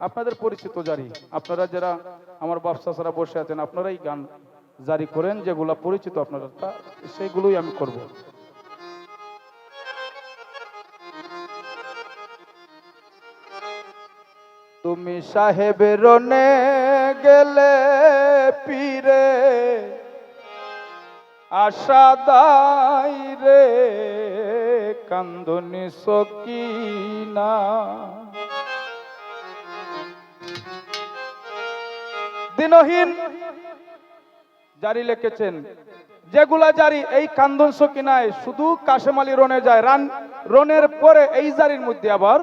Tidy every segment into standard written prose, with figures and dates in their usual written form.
আপনাদের পরিচিত জারি, আপনারা যারা আমার বাপসাসারা বসে আছেন আপনারাই গান জারি করেন, যেগুলো পরিচিত আপনারা সেইগুলোই আমি করব। তুমি সাহেবের রনে গেলে পীরে আশা দাই রে কান্দনি সকিনা। দিনহীন জারি লিখেছেন, যেগুলা জারি এই কান্দন সকিনায় শুধু কাশেম আলী রনে যায়, রনের পরে এই জারির মধ্যে আবার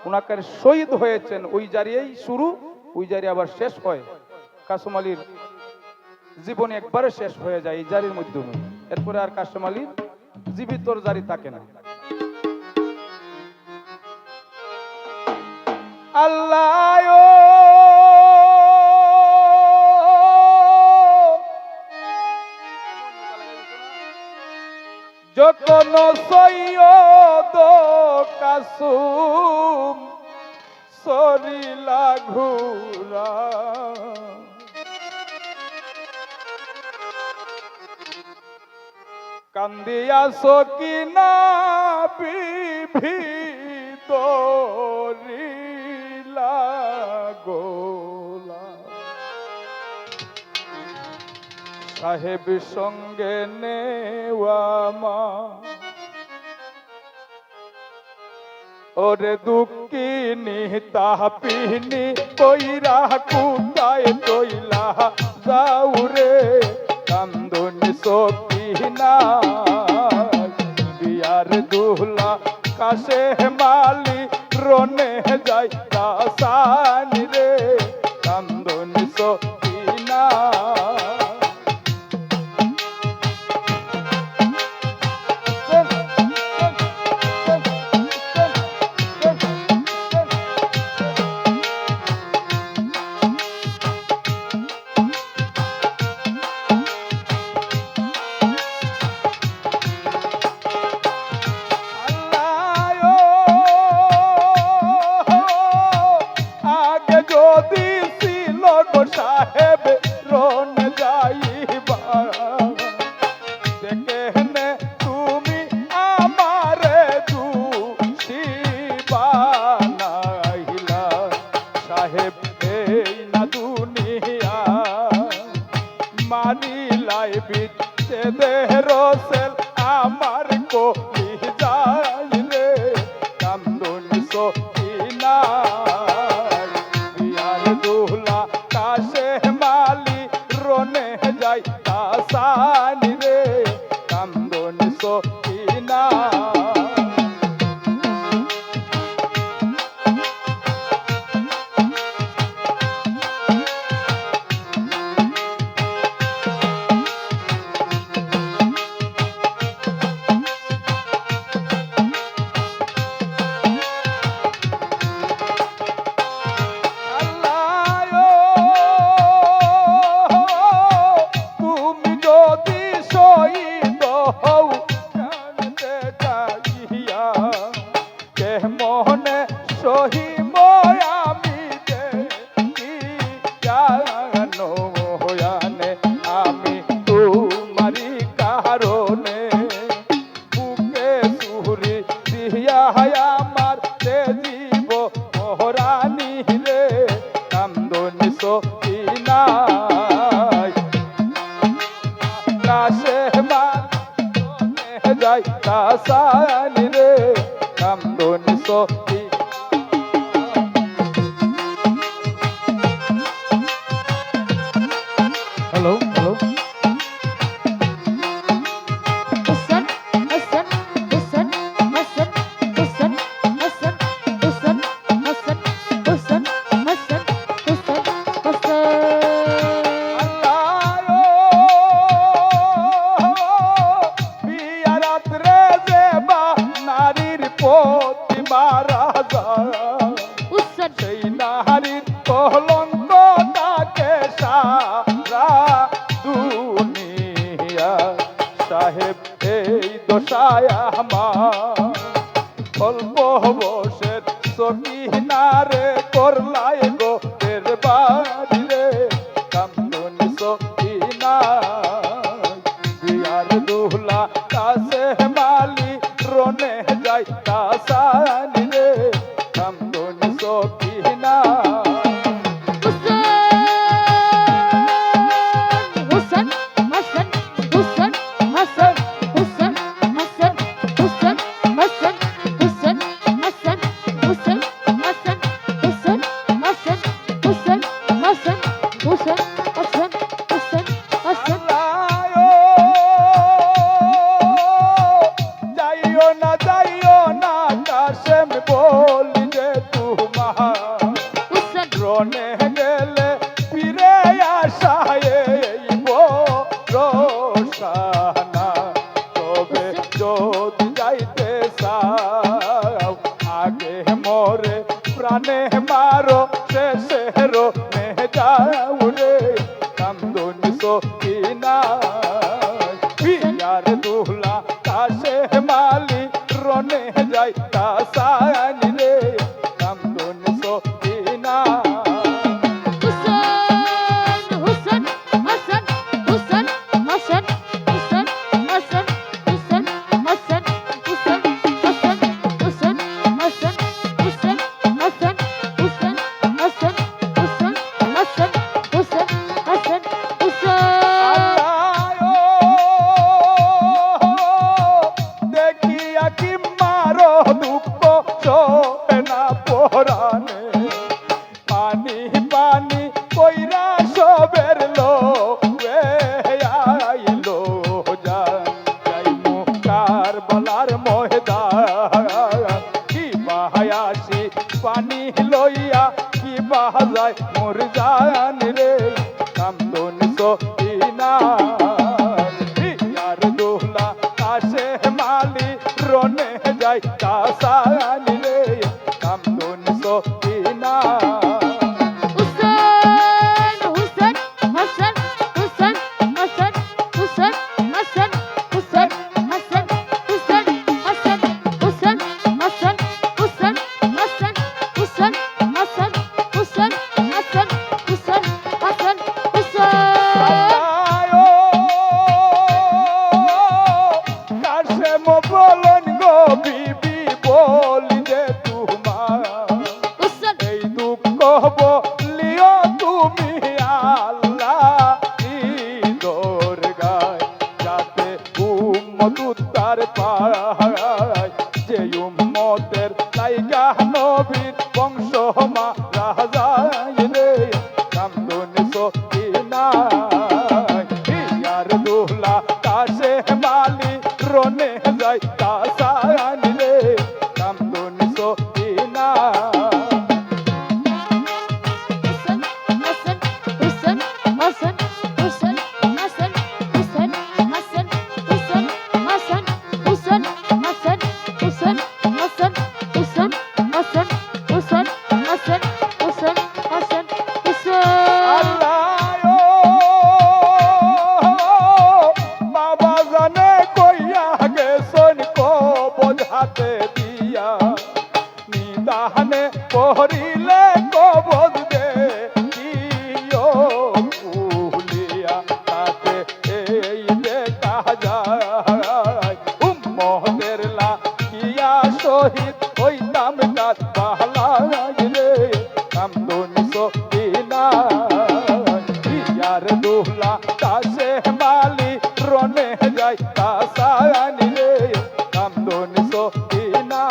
উনাকে শহীদ হয়েছেন, ওই জারিয়েই শুরু, ওই জারি আবার শেষ হয়। কাশেম আলীর জীবনে একবারে শেষ হয়ে যায় এই জারির মধ্যে, এরপরে আর কাশেম আলীর জীবিত জারি থাকে না। আল্লাহ যতন সৈয়দ কাসুম সরিলা ঘুরা, কান্দিয়া সকিনা বিভি দরিলা গোলা। সাহেব সঙ্গে নেওয়ামা ওরে দুঃখিনী তাপিনী কইরা কুতায় কইলা যাও রে কান্দনি সকিনা। বিয়ার দুহলা কাশেম আলী রনে যাই কাসানি রে কান্দনি সকিনা। সাহেব রন যাইবা দেখেনে তুমি আমারে দুষিবা নাইলা। সাহেব এই না দুনিয়া মানিলাই বিচ্ছে দেহের সেল আমার কলি যাই রে কান্দনি সকিনা। কাশেম আলী রনে যাই কাসানি রে কান্দনি সকিনা। মোহনে সহিম আমি জানো হয়ানে আমি তোমারি কারণে বুকে সুরি দিয়া আমার জীব মহারানী রে কান্দনি সকিনা। কাশেম আলী যাই কাসানি রে কান্দনি সকিনা। হ্যালো হ্যালো মারা যায় সেই নারীর কলঙ্ক তাকে সারা দুনিয়া। সাহেব এই দশায় আমার অল্প বসে সকিনারে করলাই বাড়ি রে কান্দন সকিনা বিয়ার দুহলা কাছে মালি রনে যাই কাসানি রে কান্দন সকিনা রনে গেলে ফিরে আসাইব রোশানা তবে যদি যাইতে চাও আগে মরে প্রাণে মারো শেষে রনে যাও রে কান্দন সকিনা বিয়ার দুহলা কাশে মালি রনে যাই কাসানি রে কান্দন সকিনা পানি পানি কইরা সবের লো আইলো যাই মুকার বলার ময়দান কি বাহায়াসি পানি লইয়া কি বাহাজায় মোর জান রে কান্দন সকিনা বিয়ার দুহলা কাশে মালি রনে যাই কাসানি রে কান্দন সকিনা বলন গো বিবি বলি যে তোমার এই দুঃখ বলিও তুমি আল্লাহ দরগায় যাতে উম্মত তার পায় যে উম্মতের লাইগা নবীর বংশ মা রাজায় রে কান্দন সকিনা বিয়ার দুহলা কাশে মালি রনে যাই কাসানি রে কান্দন সকিনা হাতে দিয়া নিদানে পহরিলে কবজ দে কিও কুলিয়া তাতে এই দেখা যায় উম্মতের লাকিয়া শহীদ হইতাম কাজ পাহলাই রে কান্দন সকিনা বিয়ার দুহলা কাশে মালি রনে যাই কাসানি রে কান্দন সকিনা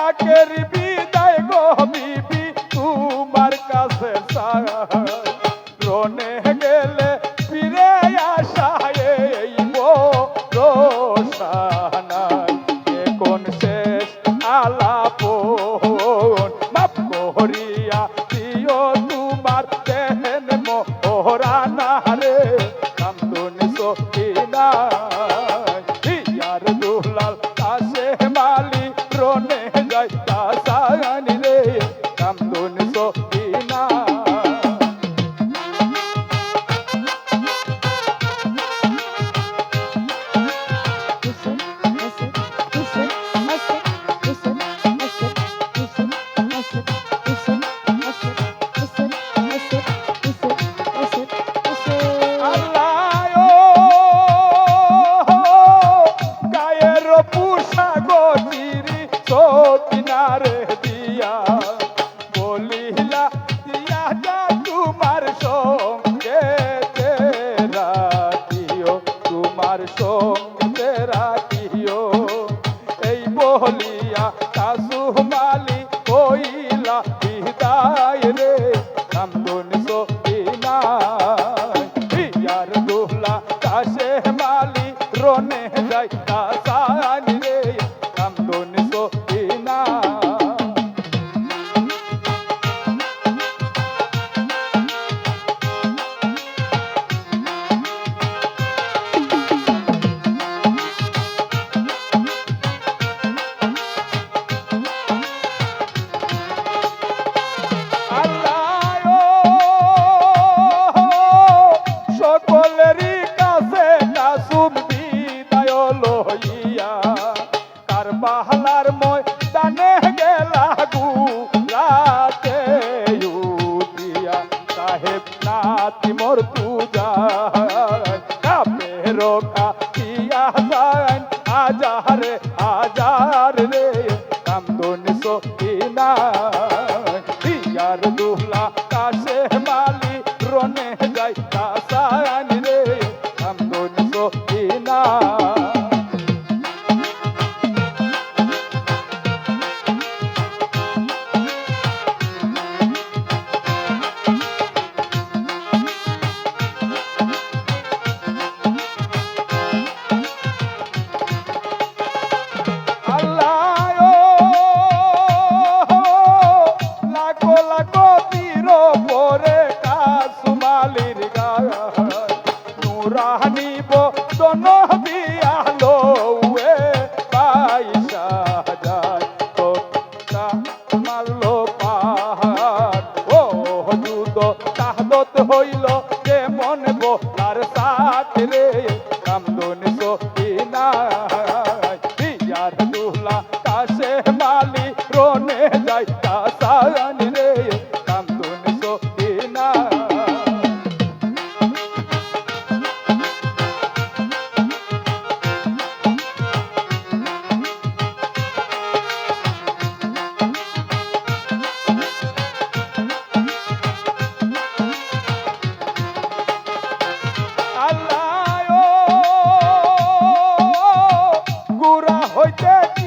আকের বিদায় গো বিবি তোমার কাছে পুষা গচিরি সকিনারে দিয়া বলিলা দিয়া যা তোমার সঙ্গে রাখিও তোমার সঙ্গে রাখিও এই বলিয়া কাসু মালি হইলা বিদায় রে কান্দন সকিনা ইয়ার দুহলা কাশে মালি রনে যাই কাসানি রে কান্দন সকিনা সকলেরই কাছে কাসুম বিদায় লইয়া কার বাহালার ময়দানে গেলা গুলাতে উঠিয়া সাহেব নাতি মোর তুজা কাপের কাটিয়া যান হাজারে হাজার রে কান্দন সকিনা ইয়ার দুহলা কাশে মালি রনে যাই কাসানি রে কান্দন সকিনা রানিব দন বিয়ালো এ বাইশা যায় তোতা মারলো পাহাড় ও যুদ তাহদত হইল যে মন বোলার সাথ রে কান্দন সকিনা ইয়ার দুহলা কাশে মালি রনে যাই কাসানি রে কান্দন সকিনা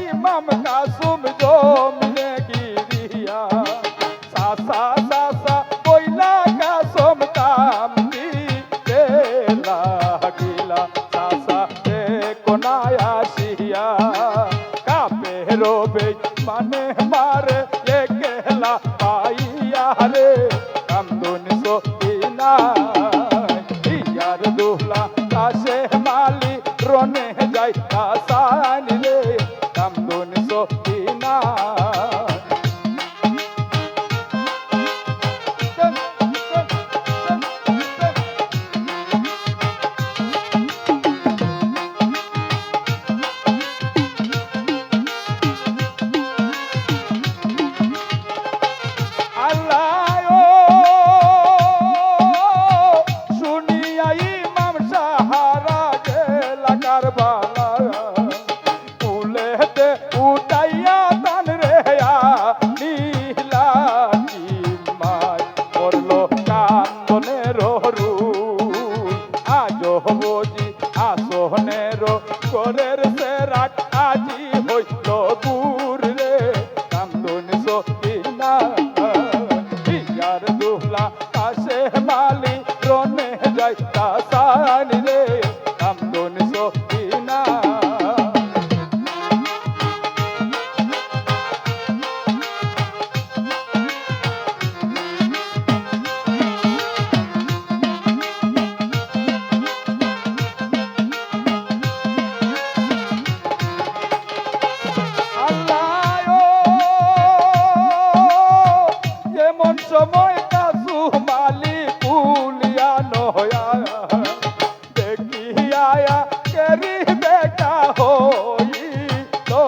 ইমাম কাসুম জমনে গিরিয়া সাসা সাসা কইলা কাসম কাম দিতে লাগিলা সাসা তে কোনায় আসিয়া কাপে রবে মানে মারে গেলা পাইয়া রে কান্দন সকিনা ইয়ার দুহলা কাশে মালি রনে যাই কাসানি রে কান্দন সকিনা ঘরের সে রাত আজি হইল দূর রে কান্দন সকিনা ইয়ার দুহলা কাশে মালি রনে যাই কাসানি রে কান্দন সকিনা সময় কাসু মালি পুলিয়া নয়া দেখিয়া কেরি দেখা হই তো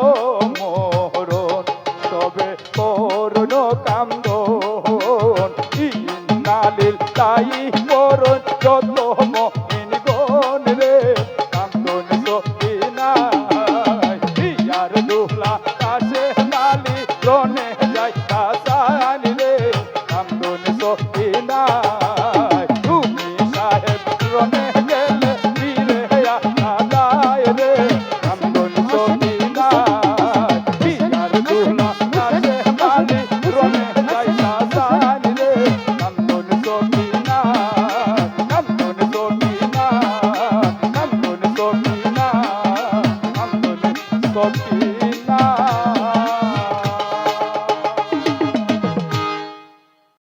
মোরন তবে করুন কান্দন ইন্নালিল তাই করুন যত মহিন গন রে কান্দন সকিনা সখী